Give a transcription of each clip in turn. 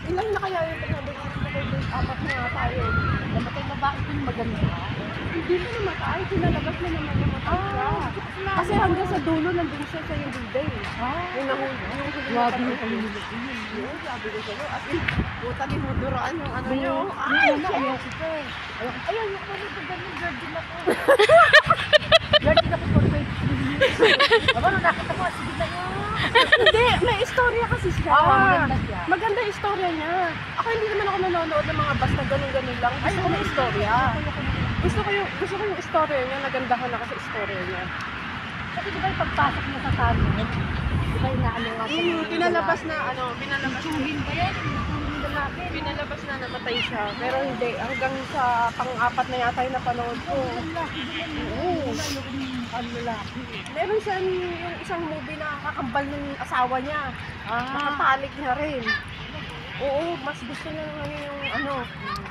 Ilan na kaya yung apat na nga tayo. Namatay na ba ito yung maganda? Hindi na namatay, kinalabas na naman namatay siya. Kasi hanggang sa dulo, nandun siya sa yung building. Yung nahuli. Grabe yung pamilya ko yun. Yun, sabi ko sa'yo. As in, puta ni Huduraan yung ano nyo. Ay, ayaw ko pa eh. Ayaw ko pa rin ganun, virgin ako. Virgin ako for 23 years. Aba, nung nakita ko, sige na nga. Hindi, may istorya kasi siya. Maganda siya. Maganda yung istorya niya. Ako hindi naman ako nanonood ng mga basta ganun-ganun lang. Gusto ko may istorya. Gusto ko yung istorya niya. Nagandahan ako sa istorya niya. Kasi di ba yung pagpasok mo sa kanin? Di ba yung naano nga sa mga Pinalabas na binalabas Tsuhin ba yan? Tsuhin ba natin? Pinalabas na namatay siya. Pero hindi, hanggang sa pang-apat na yata yung napanood ko. Oo. Ang lalaki. Meron siya yung isang movie na kakambal ng asawa niya. Nakatalik niya rin. Oo, mas gusto niya ngayon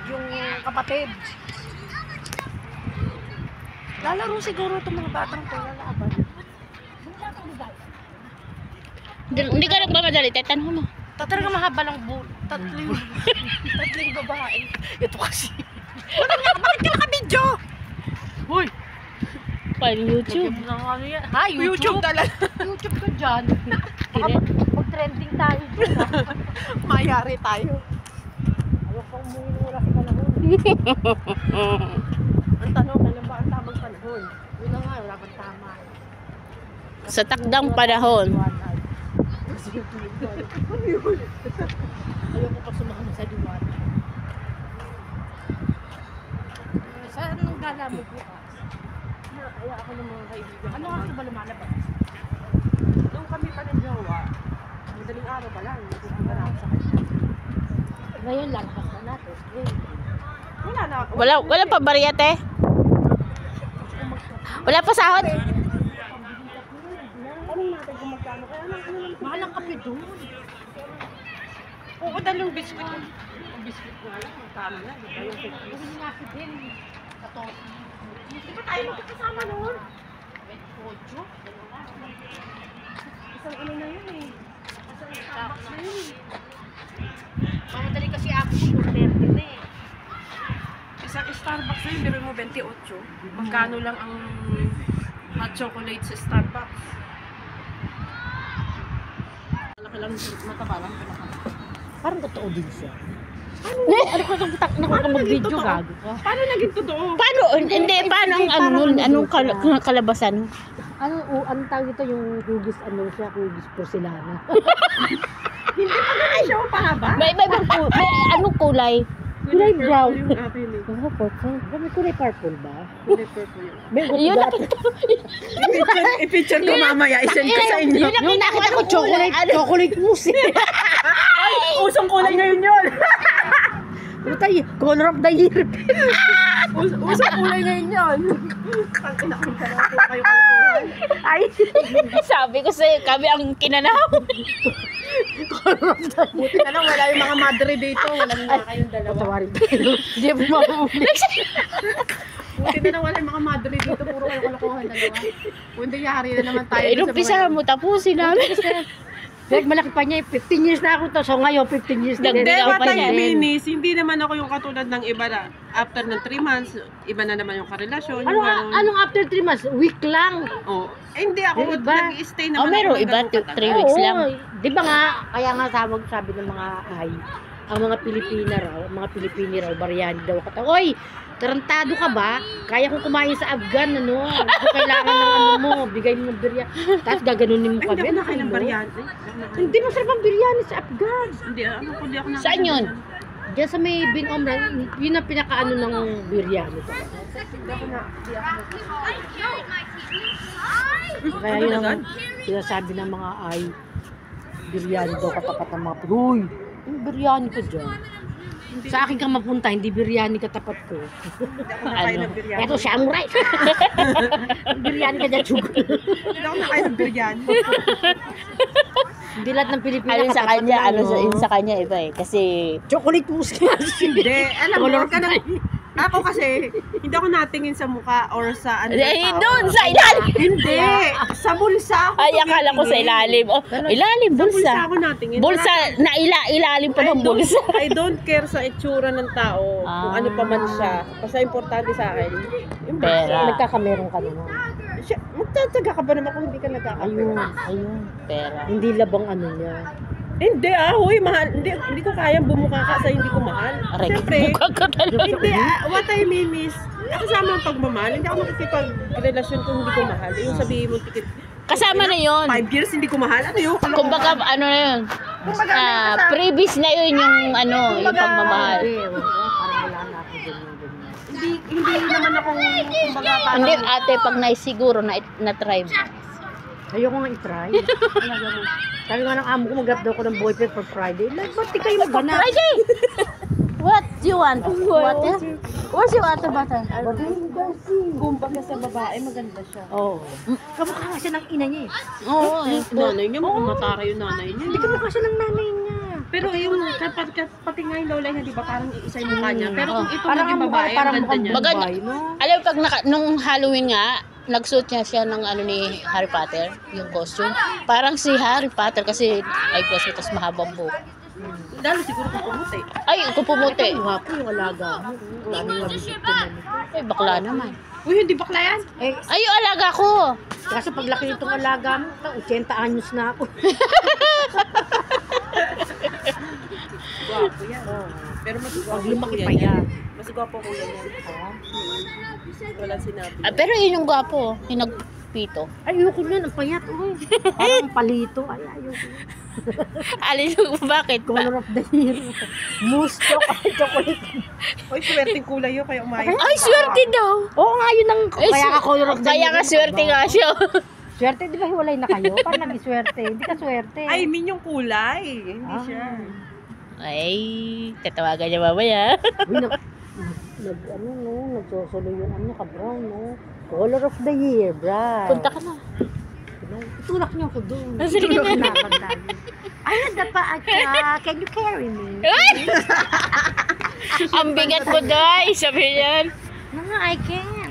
yung kapatid. Lalaro siguro itong mga batang to, lalaban. Hindi ka nagmamadali, tanong mo. Talaga mahaba lang tatlong babae. Ito kasi. Bakit ka naka-video? Hoy! Paano YouTube? Ha, YouTube? talaga. YouTube ka dyan. Mag-trending tayo dyan. Mayari tayo. Ayaw pang umuwi na wala sa panahon. Ang tanong, kailan ba ang tamang panahon? Yun na nga, wala pang tama. Sa takdang panahon. Ayaw ko pa sumama sa diwata. Saan ang gala mo bukas? Kaya ako ng mga kaibigan. Ano nga ba lumalabas? Nung kami pa ng jowa, madaling araw pa lang, hindi ko na sa kanya. Ngayon lang, basta natin. Wala na ako. Wala pa bariyate? Wala pa sahod? Tanong natin kung magkano. Kaya lang, Mahal ang kape doon. oo, dahil yung biscuit. Ang biscuit nga lang, magkano na. Di ba yung 50? Kasi nga si din. Katos. Di ba tayo magkakasama noon? Ocho. Isang ano na yun eh. Isang Starbucks na yun eh. Mamadali kasi ako kung 30 na eh. Isang Starbucks na yun, biro mo 28. Magkano lang ang hot chocolate sa Starbucks? Malaki lang, mataba lang. Parang totoo din siya. Ano ka mag-video gago ka? Paano naging totoo? Paano? Hindi, paano anong kalabasan? Ano tawag ito yung hugis hugis porcelana. Ay, siya ang pahaba? May anong kulay? Kulay brown. Yung akin eh. Oh, purple. May kulay purple ba? Kulay purple yun. May Yun nakita ko. I-picture ko mamaya, isend ko sa inyo. Yun nakita ko chocolate mousse. Usong kulay ngayon yun. Putay, color of the year. Usong kulay ngayon yun. Tangina ko sa lang po kayo kalokohan. Ay, sabi ko sa'yo, kami ang kinanaw. Buti na lang wala yung mga madre dito. Walang na kayong dalawa. Patawarin ko. Hindi mo mamuli. Buti na lang wala yung mga madre dito. Puro kayo kalokohan dalawa. Kung hindi yari na naman tayo. Inumpisahan mo, tapusin namin. Malaki pa niya, 15 years na ako to. So ngayon, 15 years na Hindi, Dagdagan pa batang niya. minis, hindi naman ako yung katulad ng iba na after ng 3 months, iba na naman yung karelasyon. Yung ganun. Anong after 3 months? Week lang. Oh, hindi ako Yung iba? nag-i-stay naman. Meron ako ng iba, ganun katagal. 3 weeks lang. Di ba nga, kaya nga sabi ng mga ang mga Pilipina raw, Baryani daw kata. Oy, tarantado ka ba? Kaya kong kumain sa Afghan, ano? Kung kailangan ng ano mo, bigay mo ng biryani. Tapos gaganunin mo Ay, kami. hindi ako nakain ng biryani. Hindi masarap ang biryani sa Afghan. Hindi ako nakain. Saan yun? Diyan sa may Bin Omran, yun ang pinakaano ng biryani. Hindi ako na. Kaya yun ang sinasabi ng mga biryani daw katapat ng mga Uy, yung biryani ka dyan. Sa akin ka mapunta, hindi biryani katapat ko. Hindi ako nakain ng biryani. Eto, samurai! Biryani ka dyan, sugar. Hindi ako nakain ng biryani. Hindi lahat ng Pilipina Alin sa katapat kanya, lang, no? sa kanya iba eh. Kasi Chocolate mousse. Hindi, alam mo, Color huwag ka nang, Ako kasi, hindi ako natingin sa mukha or sa ano. Ay, doon, sa ilalim. Hindi. Sa bulsa ako. Ay, akala ko sa ilalim. Oh, ilalim, Sa bulsa bulsa. ako natingin. Bulsa, na ilalim pa ng bulsa. I don't care sa itsura ng tao, kung ano pa man siya. Basta importante sa akin, yung bulsa. Pera. Nagkakameron ka naman. Magtatsaga ka ba naman kung hindi ka nagkakapera? Ayun, pera. Hindi labang ano niya. Hindi huy, mahal. Hindi ko kayang bumukha ka sa hindi ko mahal. Aray, Siyempre, buka ka talaga. hindi, what I mean is, kasama ang pagmamahal, hindi ako makikipag-relasyon kung hindi ko mahal. Yung sabihin mo, tikit, Kasama na yun. 5 years hindi ko mahal, ano yun? Kumbaga, ano na yun? Previous na yun yung ano, yung pagmamahal. Parang wala na ako ganyan. Hindi naman ako, kumbaga, parang, Hindi, ate, pag naisiguro na-try mo. Ayoko nga i-try. Sabi nga ng amo ko, mag-grab daw ko ng boyfriend for Friday. Like, ba't di kayo maghanap? Friday! What do you want? What? What's your water bottle? kumbaga sa babae, maganda siya. Oo. Kamukha nga siya ng ina niya eh. Oo, Nanay niya, mukhang matara yung nanay niya. Hindi kamukha siya ng nanay niya. Pero yung, pati nga yung lola niya, di ba, parang iisa yung mukha niya. Pero kung ito Parang naging ang babae, parang ang ganda mukhang niya. Maganda. Bombay, no? alam mo, pag nung Halloween nga, nagsuot siya ng ano ni Harry Potter, yung costume. Parang si Harry Potter kasi eyeglass mo, tapos mahabang buhok. Lalo siguro kung pumuti. Ay, kung pumuti. Ang wapo yung alaga mo. Dami nga bisit ko naman. Ay, bakla naman. Uy, hindi bakla yan. Eh, Ay, yung alaga ko. kasi paglaki nitong alaga mo, 80 anyos na ako. Gwapo yan. Pero mas Pag gwapo lumaki kuya pa niya. yan. Mas gwapo kuya niya. Walang sinabi. Ah, pero yun yung gwapo, yung nagpito. Ayoko nun, ang payat. Uy. Parang palito. Ay, ayoko. Alin yung bakit? Color of the year. Mousse chocolate. Uy, swerteng kulay yun, kaya umayos. Ay, swerte daw. Oo nga, yun ang Ay, kaya ka color of the year. Kaya nga swerte nga siya. Swerte, di ba hiwalay na kayo? Paano naging swerte? Hindi ka swerte. I mean yung kulay. Hindi Ah. siya. Ay, tatawagan niya mamaya. Uy, ano, no, nagsosolo yung ano, ka-brown, no? Color of the year, brad. Punta ka na. Tulak niyo ako doon. Ah, sige na. Ay, nanda pa aka. Can you carry me? Ang bigat mo, Day. Sabi niyan. No, I can.